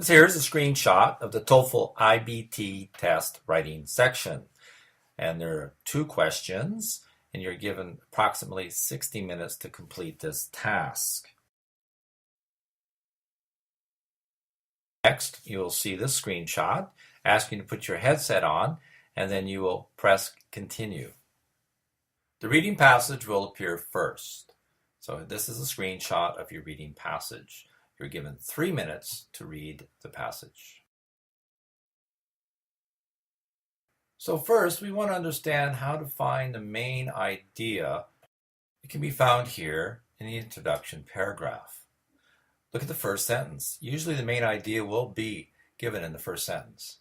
Here's a screenshot of the TOEFL IBT test writing section. And there are two questions, and you're given approximately 60 minutes to complete this task. Next, you will see this screenshot asking you to put your headset on, and then you will press continue. The reading passage will appear first. So this is a screenshot of your reading passage. You're given 3 minutes to read the passage. So first, we want to understand how to find the main idea. It can be found here in the introduction paragraph. Look at the first sentence. Usually the main idea will be given in the first sentence.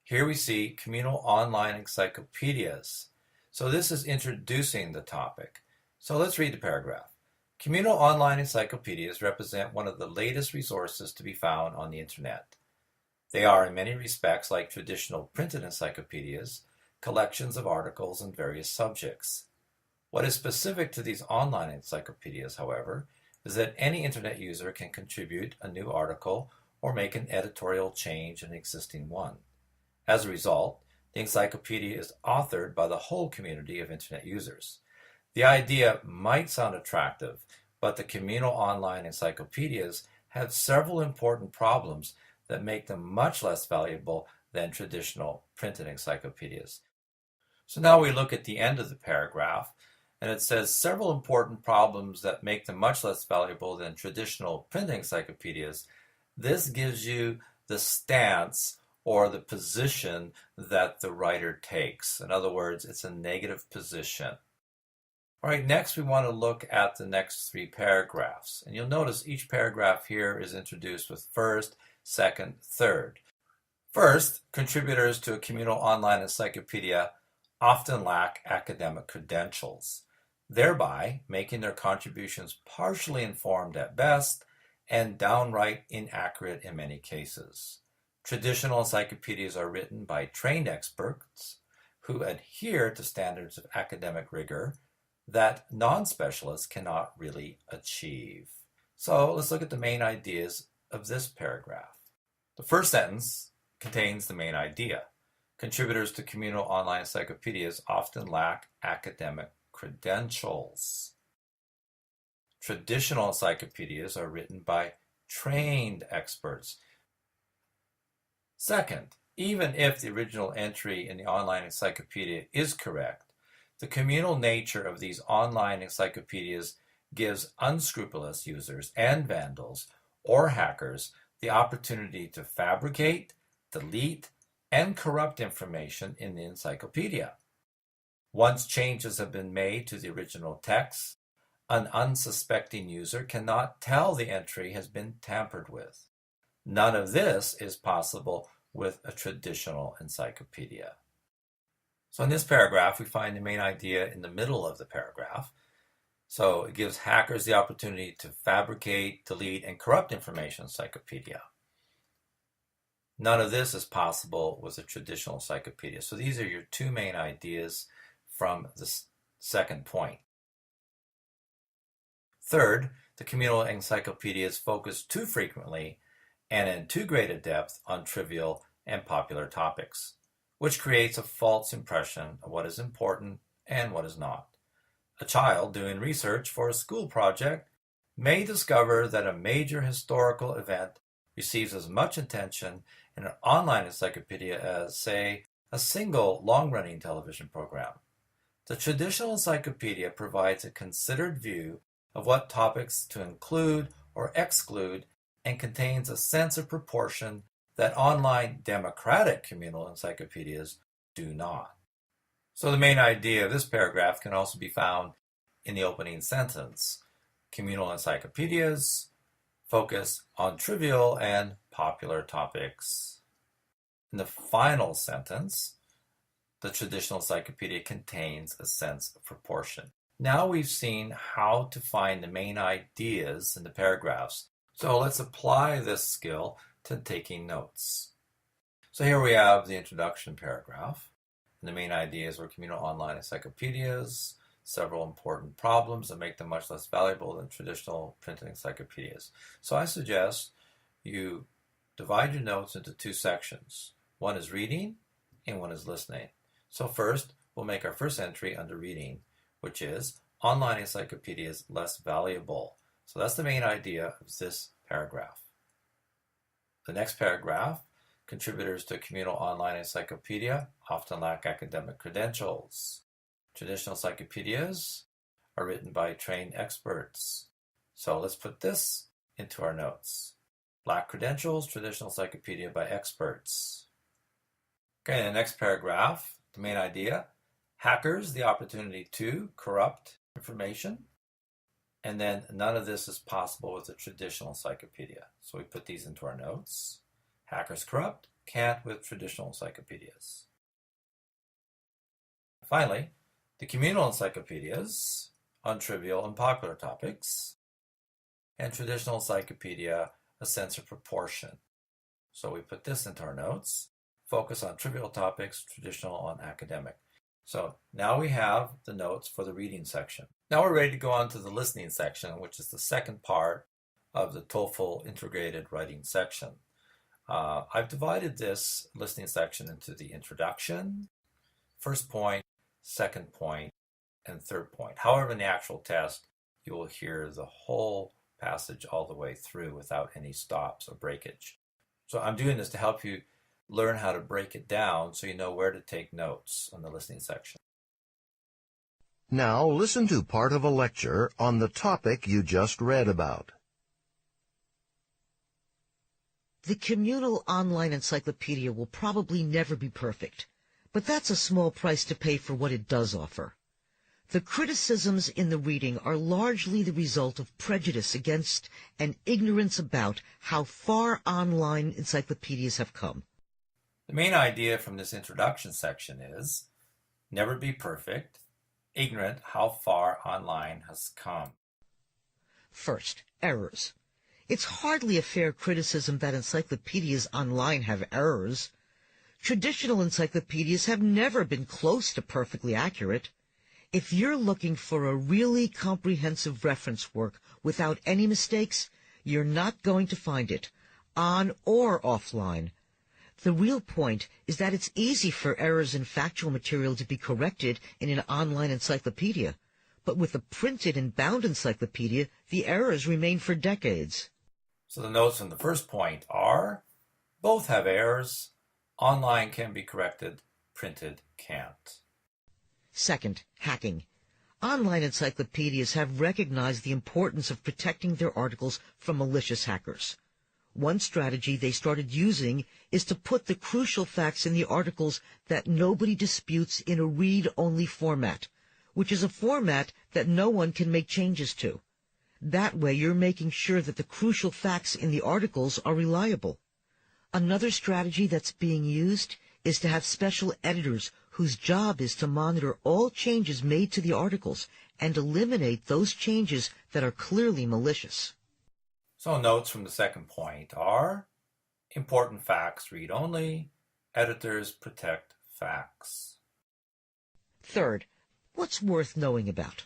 Here we see communal online encyclopedias. So this is introducing the topic. So let's read the paragraph. Communal online encyclopedias represent one of the latest resources to be found on the internet. They are in many respects like traditional printed encyclopedias, collections of articles on various subjects. What is specific to these online encyclopedias, however, is that any internet user can contribute a new article or make an editorial change in an existing one. As a result, the encyclopedia is authored by the whole community of internet users. The idea might sound attractive, but the communal online encyclopedias have several important problems that make them much less valuable than traditional printed encyclopedias. So now we look at the end of the paragraph, and it says several important problems that make them much less valuable than traditional printed encyclopedias. This gives you the stance or the position that the writer takes. In other words, it's a negative position. All right, next we want to look at the next 3 paragraphs. And you'll notice each paragraph here is introduced with first, second, third. First, contributors to a communal online encyclopedia often lack academic credentials, thereby making their contributions partially informed at best and downright inaccurate in many cases. Traditional encyclopedias are written by trained experts who adhere to standards of academic rigor that non-specialists cannot really achieve. So let's look at the main ideas of this paragraph. The first sentence contains the main idea. Contributors to communal online encyclopedias often lack academic credentials. Traditional encyclopedias are written by trained experts. Second, even if the original entry in the online encyclopedia is correct, the communal nature of these online encyclopedias gives unscrupulous users and vandals or hackers the opportunity to fabricate, delete, and corrupt information in the encyclopedia. Once changes have been made to the original text, an unsuspecting user cannot tell the entry has been tampered with. None of this is possible with a traditional encyclopedia. So in this paragraph, we find the main idea in the middle of the paragraph. So it gives hackers the opportunity to fabricate, delete, and corrupt information in encyclopedia. None of this is possible with a traditional encyclopedia. So these are your 2 main ideas from the second point. Third, the communal encyclopedias focus too frequently and in too great a depth on trivial and popular topics, which creates a false impression of what is important and what is not. A child doing research for a school project may discover that a major historical event receives as much attention in an online encyclopedia as, say, a single long-running television program. The traditional encyclopedia provides a considered view of what topics to include or exclude and contains a sense of proportion that online democratic communal encyclopedias do not. So the main idea of this paragraph can also be found in the opening sentence. Communal encyclopedias focus on trivial and popular topics. In the final sentence, the traditional encyclopedia contains a sense of proportion. Now we've seen how to find the main ideas in the paragraphs. So let's apply this skill to taking notes. So here we have the introduction paragraph. And the main ideas were communal online encyclopedias, several important problems that make them much less valuable than traditional printed encyclopedias. So I suggest you divide your notes into two sections. One is reading and one is listening. So first, we'll make our first entry under reading, which is online encyclopedias less valuable. So that's the main idea of this paragraph. The next paragraph, contributors to a communal online encyclopedia often lack academic credentials. Traditional encyclopedias are written by trained experts. So let's put this into our notes. Lack credentials, traditional encyclopedia by experts. Okay, in the next paragraph, the main idea, hackers the opportunity to corrupt information. And then none of this is possible with a traditional encyclopedia. So we put these into our notes. Hackers corrupt, can't with traditional encyclopedias. Finally, the communal encyclopedias on trivial and popular topics, and traditional encyclopedia a sense of proportion. So we put this into our notes. Focus on trivial topics, traditional on academic. So now we have the notes for the reading section. Now we're ready to go on to the listening section, which is the second part of the Toefl integrated writing section. I've divided this listening section into the introduction, first point, second point, and third point. However, in the actual test, you will hear the whole passage all the way through without any stops or breakage. So I'm doing this to help you learn how to break it down so you know where to take notes on the listening section. Now listen to part of a lecture on the topic you just read about. The communal online encyclopedia will probably never be perfect, but that's a small price to pay for what it does offer. The criticisms in the reading are largely the result of prejudice against and ignorance about how far online encyclopedias have come. The main idea from this introduction section is never be perfect, ignorant how far online has come. First, errors. It's hardly a fair criticism that encyclopedias online have errors. Traditional encyclopedias have never been close to perfectly accurate. If you're looking for a really comprehensive reference work without any mistakes, you're not going to find it, on or offline. The real point is that it's easy for errors in factual material to be corrected in an online encyclopedia, but with a printed and bound encyclopedia, the errors remain for decades. So the notes on the first point are, both have errors, online can be corrected, printed can't. Second, hacking. Online encyclopedias have recognized the importance of protecting their articles from malicious hackers. One strategy they started using is to put the crucial facts in the articles that nobody disputes in a read-only format, which is a format that no one can make changes to. That way you're making sure that the crucial facts in the articles are reliable. Another strategy that's being used is to have special editors whose job is to monitor all changes made to the articles and eliminate those changes that are clearly malicious. So notes from the second point are, important facts read only, editors protect facts. Third, what's worth knowing about?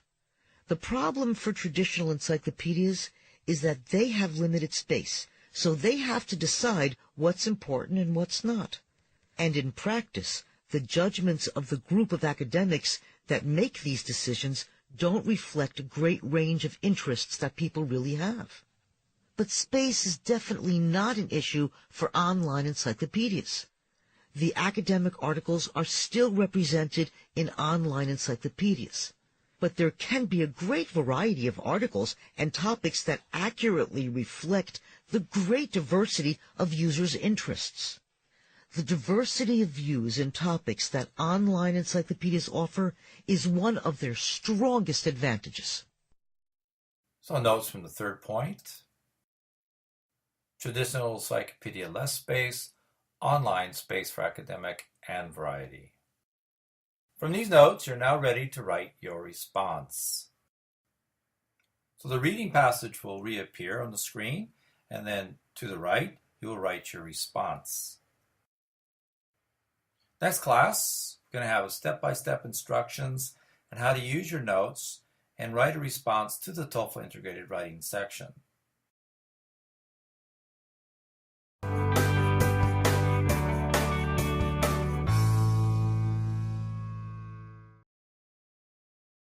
The problem for traditional encyclopedias is that they have limited space, so they have to decide what's important and what's not. And in practice, the judgments of the group of academics that make these decisions don't reflect a great range of interests that people really have. But space is definitely not an issue for online encyclopedias. The academic articles are still represented in online encyclopedias, but there can be a great variety of articles and topics that accurately reflect the great diversity of users' interests. The diversity of views and topics that online encyclopedias offer is one of their strongest advantages. So notes from the third point. Traditional encyclopedia less space, online space for academic and variety. From these notes, you're now ready to write your response. So the reading passage will reappear on the screen, and then to the right, you will write your response. Next class, we're going to have step-by-step instructions on how to use your notes and write a response to the Toefl integrated writing section.